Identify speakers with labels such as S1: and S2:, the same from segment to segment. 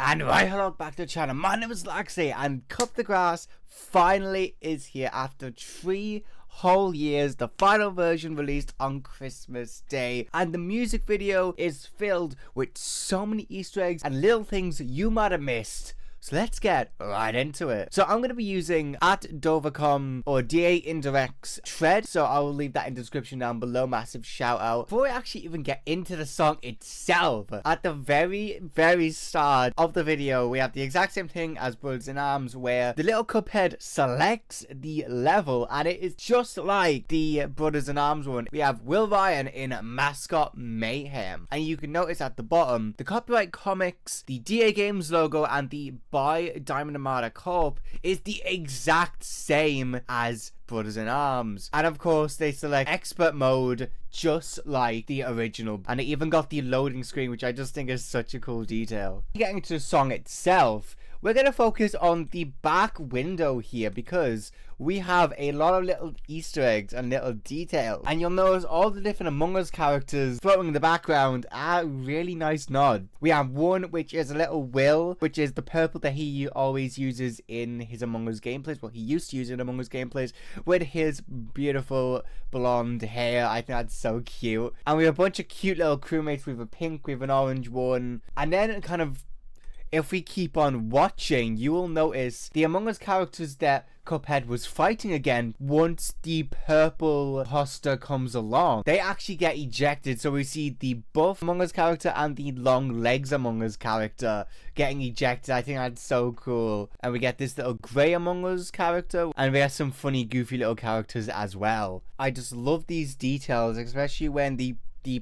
S1: And right, hello back to the channel. My name is Laxi, and Cut the Grass finally is here after 3 whole years. The final version released on Christmas Day, and the music video is filled with so many Easter eggs and little things you might have missed. So let's get right into it. So I'm going to be using @Dovercom or DA Indirect's thread. So I will leave that in the description down below. Massive shout out. Before we actually even get into the song itself, at the very start of the video, we have the exact same thing as Brothers in Arms, where the little Cuphead selects the level, and it is just like the Brothers in Arms one. We have Will Ryan in Mascot Mayhem, and you can notice at the bottom the copyright comics, the DA Games logo, and the by Diamond Armada Corp is the exact same as Brothers in Arms. And of course they select expert mode just like the original, and it even got the loading screen, which I just think is such a cool detail. Getting to the song itself, we're going to focus on the back window here because we have a lot of little Easter eggs and little details. And you'll notice all the different Among Us characters floating in the background are really nice nod. We have one which is a little Will, which is the purple that he always uses in his Among Us gameplays. Well, he used to use it in Among Us gameplays with his beautiful blonde hair. I think that's so cute. And we have a bunch of cute little crewmates. We have a pink, we have an orange one. And then kind of, if we keep on watching, you will notice the Among Us characters that Cuphead was fighting again. Once the purple imposter comes along, they actually get ejected. So we see the buff Among Us character and the long legs Among Us character getting ejected. I think that's so cool. And we get this little grey Among Us character, and we have some funny goofy little characters as well. I just love these details, especially when the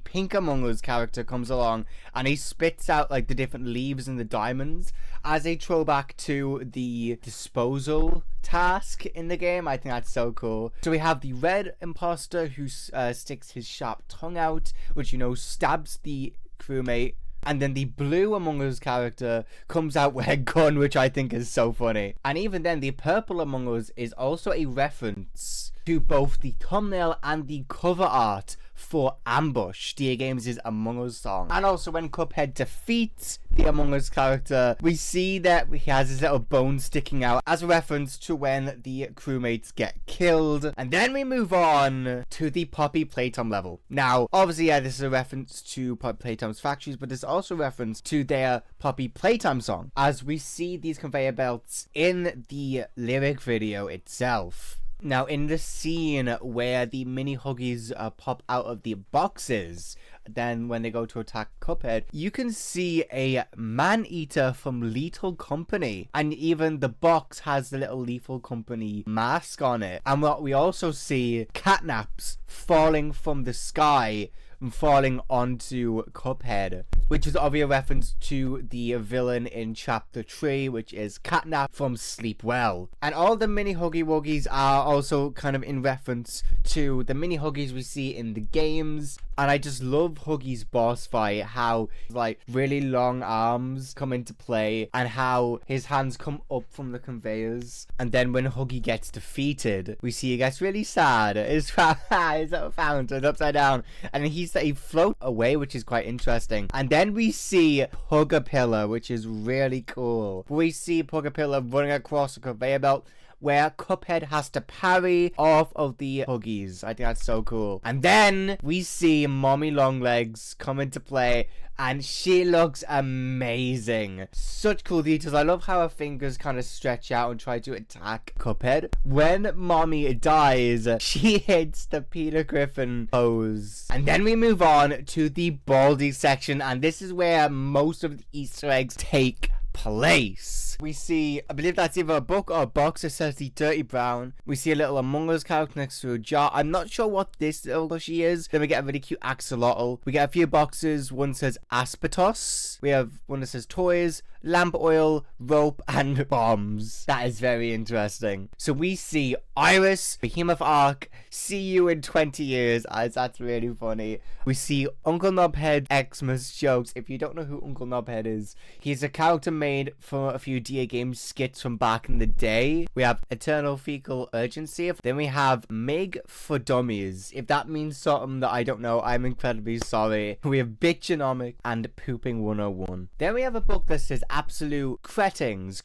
S1: pink Among Us character comes along and he spits out like the different leaves and the diamonds as a throwback to the disposal task in the game. I think that's so cool. So we have the red imposter who sticks his sharp tongue out, which, you know, stabs the crewmate. And then the blue Among Us character comes out with a gun, which I think is so funny. And even then, the purple Among Us is also a reference to both the thumbnail and the cover art for Ambush, DA Games' Among Us song. And also when Cuphead defeats the Among Us character, we see that he has his little bone sticking out as a reference to when the crewmates get killed. And then we move on to the Poppy Playtime level. Now, obviously, yeah, this is a reference to Poppy Playtime's factories, but there's also a reference to their Poppy Playtime song, as we see these conveyor belts in the lyric video itself. Now, in the scene where the mini Huggies pop out of the boxes, then when they go to attack Cuphead, you can see a man-eater from Lethal Company, and even the box has the little Lethal Company mask on it. And what we also see, catnaps falling from the sky and falling onto Cuphead, which is obviously a reference to the villain in chapter 3, which is Catnap from Sleep Well. And all the mini Huggy Wuggies are also kind of in reference to the mini Huggies we see in the games. And I just love Huggy's boss fight, how like really long arms come into play and how his hands come up from the conveyors. And then when Huggy gets defeated, we see he gets really sad. His fountain upside down, and he floats away, which is quite interesting. And then we see Pugapilla, which is really cool. We see Pugapilla running across a conveyor belt where Cuphead has to parry off of the Huggies. I think that's so cool. And then we see Mommy Longlegs come into play, and she looks amazing. Such cool details. I love how her fingers kind of stretch out and try to attack Cuphead. When Mommy dies, she hits the Peter Griffin pose. And then we move on to the Baldi section, and this is where most of the Easter eggs take place. We see, I believe that's either a book or a box that says the Dirty Brown. We see a little Among Us character next to a jar. I'm not sure what this little plushie is. Then we get a really cute axolotl. We get a few boxes. One says Aspetos. We have one that says toys, lamp oil, rope, and bombs. That is very interesting. So we see Iris, Behemoth Arc, see you in 20 years, as that's really funny. We see Uncle Knobhead Xmas jokes. If you don't know who Uncle Knobhead is, he's a character made for a few DA game skits from back in the day. We have Eternal Fecal Urgency. Then we have Meg for Dummies. If that means something that I don't know, I'm incredibly sorry. We have Bitchonomic and Pooping 101. Then we have a book that says Absolute Cretings,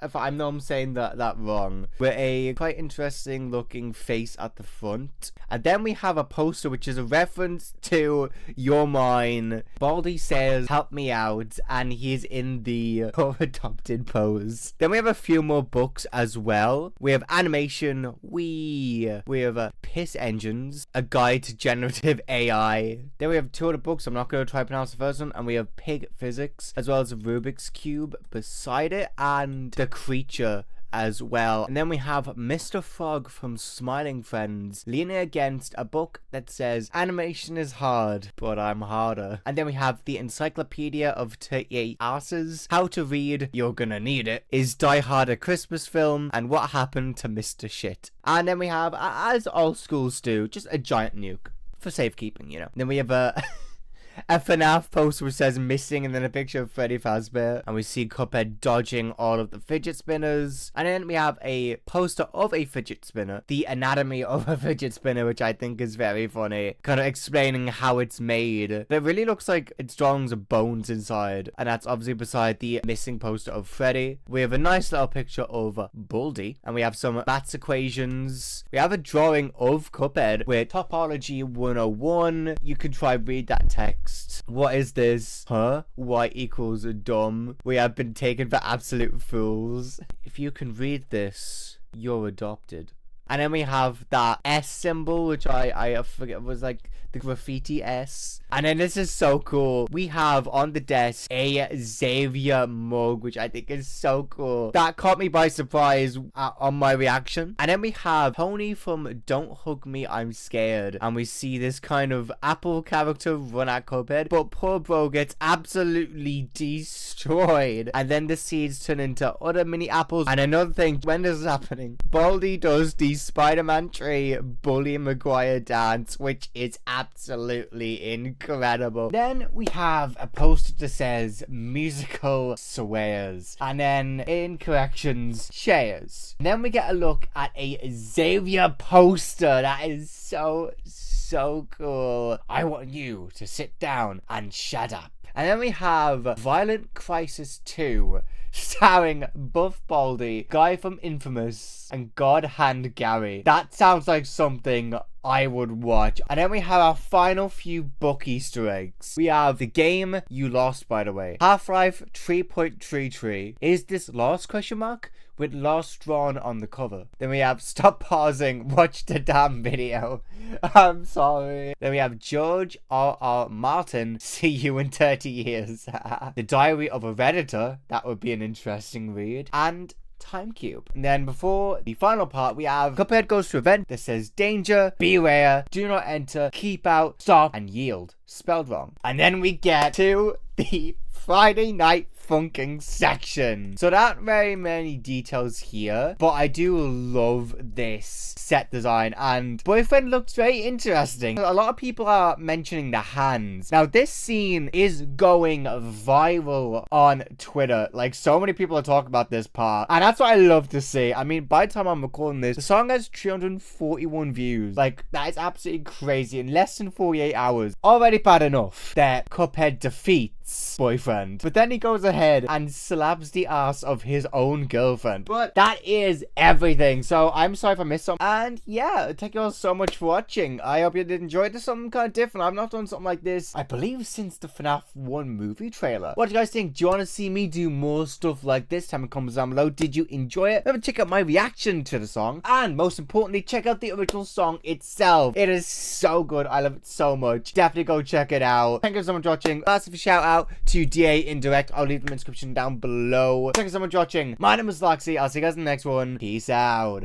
S1: if I know I'm saying that wrong, with a quite interesting looking face at the front. And then we have a poster which is a reference to Your Mine. Baldi says, help me out, and he's in the adopted pose. Then we have a few more books as well. We have Animation, we have Piss Engines, A Guide to Generative AI. Then we have two other books, I'm not going to try to pronounce the first one, and we have Pig Physics, as well as a Rubik's Cube beside it, and The Creature as well. And then we have Mr. Frog from Smiling Friends leaning against a book that says animation is hard, but I'm harder. And then we have the Encyclopedia of 38 Asses, How to Read, You're Gonna Need It, Is Die Hard a Christmas Film, and What Happened to Mr. Shit. And then we have, as all schools do, just a giant nuke for safekeeping, you know. And then we have a FNAF poster which says missing, and then a picture of Freddy Fazbear, and we see Cuphead dodging all of the fidget spinners. And then we have a poster of a fidget spinner, the anatomy of a fidget spinner, which I think is very funny, kind of explaining how it's made. But it really looks like it's drawings of bones inside, and that's obviously beside the missing poster of Freddy. We have a nice little picture of Baldi, and we have some maths equations. We have a drawing of Cuphead with Topology 101. You can try read that text. What is this? Huh? Y equals dumb. We have been taken for absolute fools. If you can read this, you're adopted. And then we have that S symbol, which I forget was like the graffiti S. And then this is so cool. We have on the desk a Xavier mug, which I think is so cool. That caught me by surprise on my reaction. And then we have Tony from Don't Hug Me, I'm Scared. And we see this kind of Apple character run at Cuphead. But poor bro gets absolutely destroyed. And then the seeds turn into other mini apples. And another thing, when this is happening, Baldi does the Spider-Man tree Bully Maguire dance, which is absolutely incredible. Then we have a poster that says musical swears, and then in corrections, shares. And then we get a look at a Xavier poster that is so cool. I want you to sit down and shut up. And then we have Violent Crisis 2, starring Buff Baldi, Guy from Infamous, and God Hand Gary. That sounds like something I would watch. And then we have our final few book Easter eggs. We have the game you lost, by the way. Half-Life 3.33. Is this lost, question mark? With lost drawn on the cover. Then we have stop pausing, watch the damn video. I'm sorry. Then we have George R.R. Martin, see you in 30 years. The Diary of a Redditor, that would be an interesting read. And Time Cube. And then before the final part, we have Cuphead goes to an event that says danger, beware, do not enter, keep out, stop, and yield. Spelled wrong. And then we get to the Friday Night Funkin section. So not very many details here, but I do love this set design, and Boyfriend looks very interesting. A lot of people are mentioning the hands. Now this scene is going viral on Twitter. Like, so many people are talking about this part, and that's what I love to see. I mean, by the time I'm recording this, the song has 341 views. Like, that is absolutely crazy in less than 48 hours. Already bad enough that Cuphead defeats Boyfriend, but then he goes ahead and slaps the ass of his own girlfriend. But that is everything. So I'm sorry if I missed something. And yeah, thank you all so much for watching. I hope you did enjoy this. Something kind of different. I've not done something like this, I believe, since the FNAF 1 movie trailer. What do you guys think? Do you want to see me do more stuff like this? Time in comments down below. Did you enjoy it? Remember to check out my reaction to the song, and most importantly, check out the original song itself. It is so good. I love it so much. Definitely go check it out. Thank you so much for watching. Massive shout out to DA Indirect. I'll leave them in the description down below. Thank you so much for watching. My name is Loxy. I'll see you guys in the next one. Peace out.